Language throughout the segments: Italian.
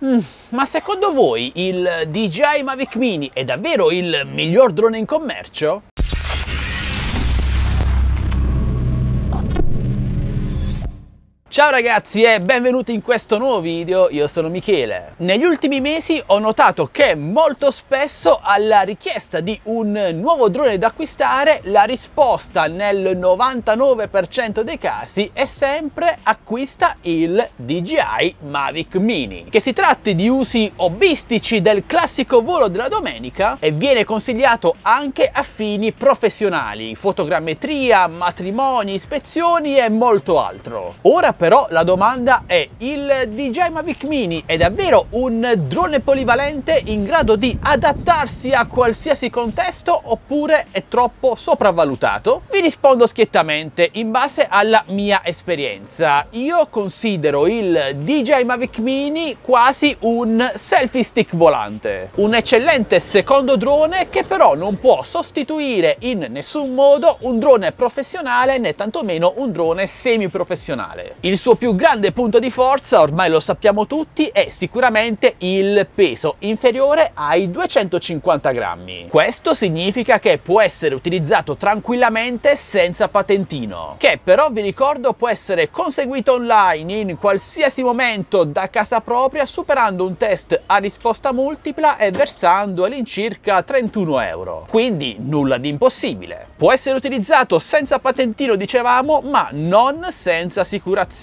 Ma secondo voi il DJI Mavic Mini è davvero il miglior drone in commercio? Ciao ragazzi e benvenuti in questo nuovo video, io sono Michele. Negli ultimi mesi ho notato che molto spesso alla richiesta di un nuovo drone da acquistare la risposta nel 99% dei casi è sempre acquista il DJI Mavic Mini. Che si tratti di usi hobbistici del classico volo della domenica e viene consigliato anche a fini professionali, fotogrammetria, matrimoni, ispezioni e molto altro. Ora però la domanda è: il DJI Mavic Mini è davvero un drone polivalente in grado di adattarsi a qualsiasi contesto oppure è troppo sopravvalutato? Vi rispondo schiettamente in base alla mia esperienza. Io considero il DJI Mavic Mini quasi un selfie stick volante, un eccellente secondo drone che però non può sostituire in nessun modo un drone professionale né tantomeno un drone semi-professionale. Il suo più grande punto di forza, ormai lo sappiamo tutti, è sicuramente il peso inferiore ai 250 grammi. Questo significa che può essere utilizzato tranquillamente senza patentino, che però vi ricordo può essere conseguito online in qualsiasi momento da casa propria, superando un test a risposta multipla e versando all'incirca 31 euro. Quindi nulla di impossibile. Può essere utilizzato senza patentino, dicevamo, ma non senza assicurazione.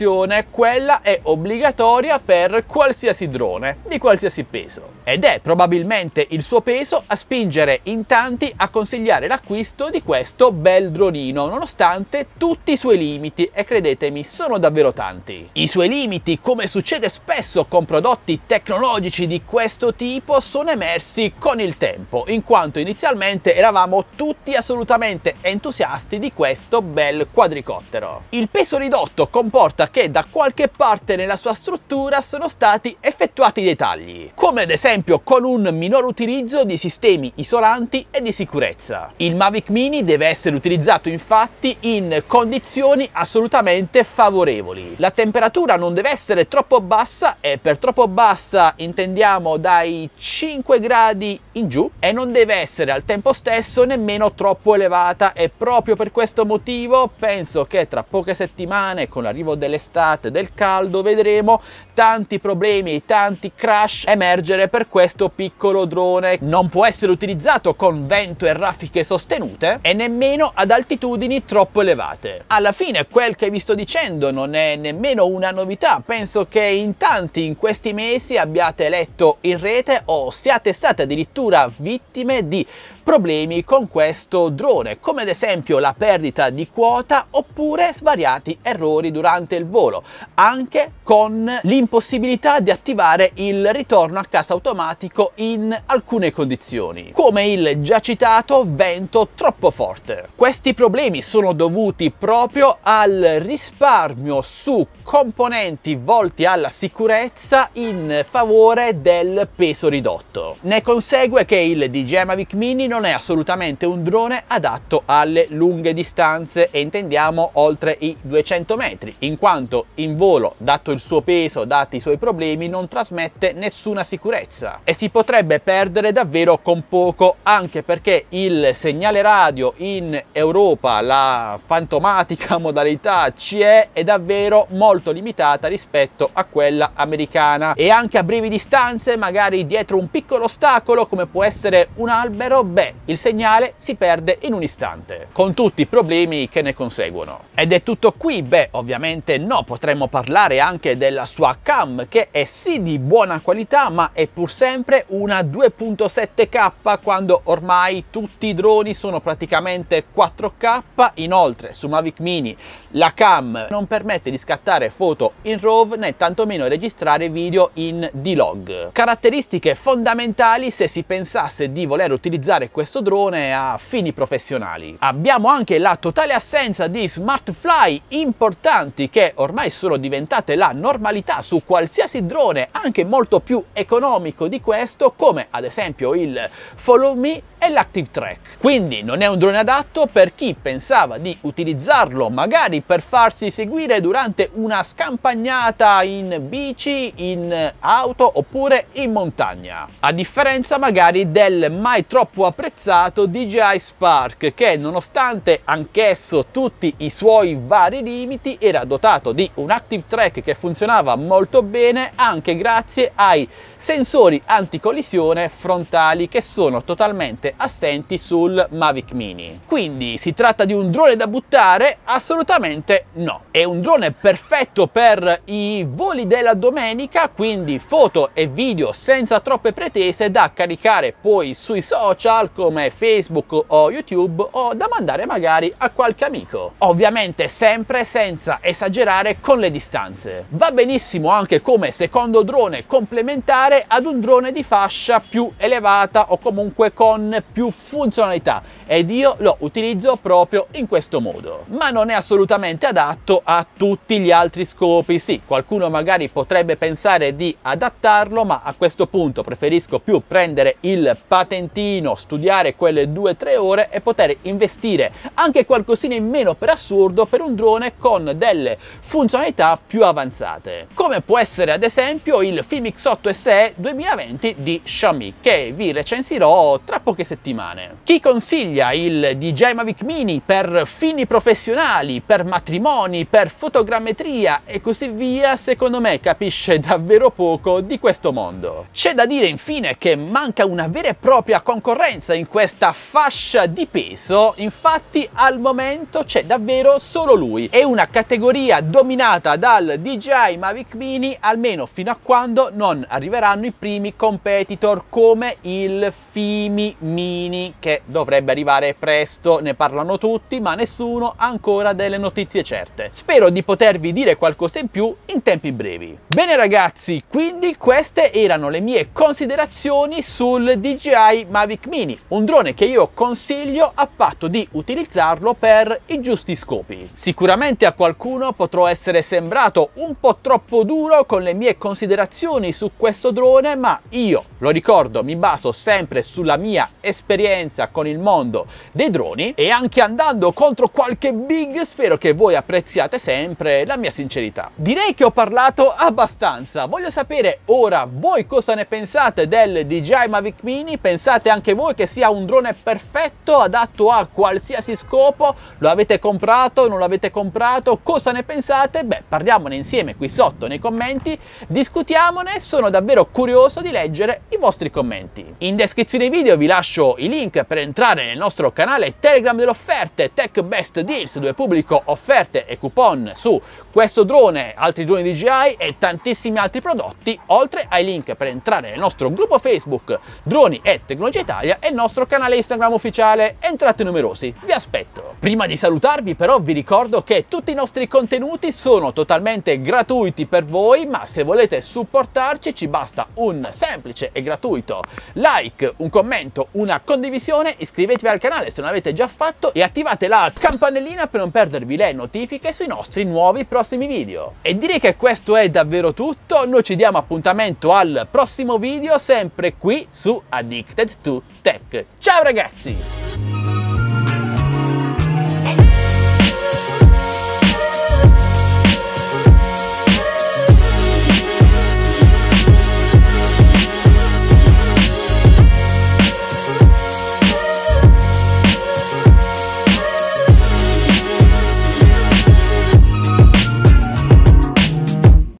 Quella è obbligatoria per qualsiasi drone di qualsiasi peso, ed è probabilmente il suo peso a spingere in tanti a consigliare l'acquisto di questo bel dronino, nonostante tutti i suoi limiti, e credetemi sono davvero tanti. I suoi limiti, come succede spesso con prodotti tecnologici di questo tipo, sono emersi con il tempo, in quanto inizialmente eravamo tutti assolutamente entusiasti di questo bel quadricottero. Il peso ridotto comporta che da qualche parte nella sua struttura sono stati effettuati dei tagli, come ad esempio con un minor utilizzo di sistemi isolanti e di sicurezza. Il Mavic Mini deve essere utilizzato infatti in condizioni assolutamente favorevoli. La temperatura non deve essere troppo bassa, e per troppo bassa intendiamo dai 5 gradi in giù, e non deve essere al tempo stesso nemmeno troppo elevata, e proprio per questo motivo penso che tra poche settimane, con l'arrivo dell'estate, del caldo, vedremo tanti problemi, tanti crash emergere per questo piccolo drone. Non può essere utilizzato con vento e raffiche sostenute e nemmeno ad altitudini troppo elevate. Alla fine quel che vi sto dicendo non è nemmeno una novità, penso che in tanti in questi mesi abbiate letto in rete o siate state addirittura vittime di problemi con questo drone, come ad esempio la perdita di quota oppure svariati errori durante il volo, anche con l'impossibilità di attivare il ritorno a casa automatico in alcune condizioni, come il già citato vento troppo forte. Questi problemi sono dovuti proprio al risparmio su componenti volti alla sicurezza in favore del peso ridotto. Ne consegue che il DJI Mavic Mini non è assolutamente un drone adatto alle lunghe distanze, e intendiamo oltre i 200 metri, in quanto in volo, dato il suo peso, dati i suoi problemi, non trasmette nessuna sicurezza e si potrebbe perdere davvero con poco, anche perché il segnale radio in Europa, la fantomatica modalità CE, è davvero molto limitata rispetto a quella americana, e anche a brevi distanze, magari dietro un piccolo ostacolo come può essere un albero, il segnale si perde in un istante, con tutti i problemi che ne conseguono. Ed è tutto qui? Ovviamente no, potremmo parlare anche della sua cam, che è sì di buona qualità, ma è pur sempre una 2.7K, quando ormai tutti i droni sono praticamente 4K. Inoltre su Mavic Mini la cam non permette di scattare foto in RAW né tantomeno registrare video in D-Log, caratteristiche fondamentali se si pensasse di voler utilizzare questo drone a fini professionali. Abbiamo anche la totale assenza di smart fly importanti, che ormai sono diventate la normalità su qualsiasi drone anche molto più economico di questo, come ad esempio il Follow Me, è l'Active Track. Quindi non è un drone adatto per chi pensava di utilizzarlo magari per farsi seguire durante una scampagnata in bici, in auto oppure in montagna. A differenza magari del mai troppo apprezzato DJI Spark, che nonostante anch'esso tutti i suoi vari limiti era dotato di un Active Track che funzionava molto bene anche grazie ai sensori anticollisione frontali che sono totalmente assenti sul Mavic Mini. Quindi si tratta di un drone da buttare? Assolutamente no. È un drone perfetto per i voli della domenica, quindi foto e video senza troppe pretese da caricare poi sui social come Facebook o YouTube o da mandare magari a qualche amico. Ovviamente sempre senza esagerare con le distanze. Va benissimo anche come secondo drone complementare ad un drone di fascia più elevata o comunque con più funzionalità, ed io lo utilizzo proprio in questo modo. Ma non è assolutamente adatto a tutti gli altri scopi. Sì, qualcuno magari potrebbe pensare di adattarlo, ma a questo punto preferisco più prendere il patentino, studiare quelle 2-3 ore e poter investire anche qualcosina in meno per assurdo per un drone con delle funzionalità più avanzate, come può essere ad esempio il Fimix 8 SE 2020 di Xiaomi, che vi recensirò tra poche settimane. Chi consiglia il DJI Mavic Mini per fini professionali, per matrimoni, per fotogrammetria e così via, secondo me capisce davvero poco di questo mondo. C'è da dire infine che manca una vera e propria concorrenza in questa fascia di peso, infatti al momento c'è davvero solo lui. È una categoria dominata dal DJI Mavic Mini, almeno fino a quando non arriveranno i primi competitor come il Fimi Mini, che dovrebbe arrivare presto. Ne parlano tutti ma nessuno ha ancora delle notizie certe. Spero di potervi dire qualcosa in più in tempi brevi. Bene ragazzi, quindi queste erano le mie considerazioni sul DJI Mavic Mini, un drone che io consiglio a patto di utilizzarlo per i giusti scopi. Sicuramente a qualcuno potrò essere sembrato un po' troppo duro con le mie considerazioni su questo drone, ma io, lo ricordo, mi baso sempre sulla mia esperienza con il mondo dei droni e anche andando contro qualche big spero che voi apprezziate sempre la mia sincerità. Direi che ho parlato abbastanza, voglio sapere ora voi cosa ne pensate del DJI Mavic Mini. Pensate anche voi che sia un drone perfetto, adatto a qualsiasi scopo? Lo avete comprato, non l'avete comprato? Cosa ne pensate? Beh, parliamone insieme qui sotto nei commenti, discutiamone, sono davvero curioso di leggere i vostri commenti. In descrizione video vi lascio i link per entrare nel nostro canale Telegram delle offerte Tech Best Deals, dove pubblico offerte e coupon su questo drone, altri droni DJI e tantissimi altri prodotti, oltre ai link per entrare nel nostro gruppo Facebook Droni e Tecnologia Italia e il nostro canale Instagram ufficiale. Entrate numerosi, vi aspetto. Prima di salutarvi però vi ricordo che tutti i nostri contenuti sono totalmente gratuiti per voi, ma se volete supportarci ci basta un semplice e gratuito like, un commento, una condivisione, iscrivetevi al canale se non l'avete già fatto e attivate la campanellina per non perdervi le notifiche sui nostri nuovi prossimi video. E direi che questo è davvero tutto, noi ci diamo appuntamento al prossimo video sempre qui su Addicted to Tech. Ciao ragazzi!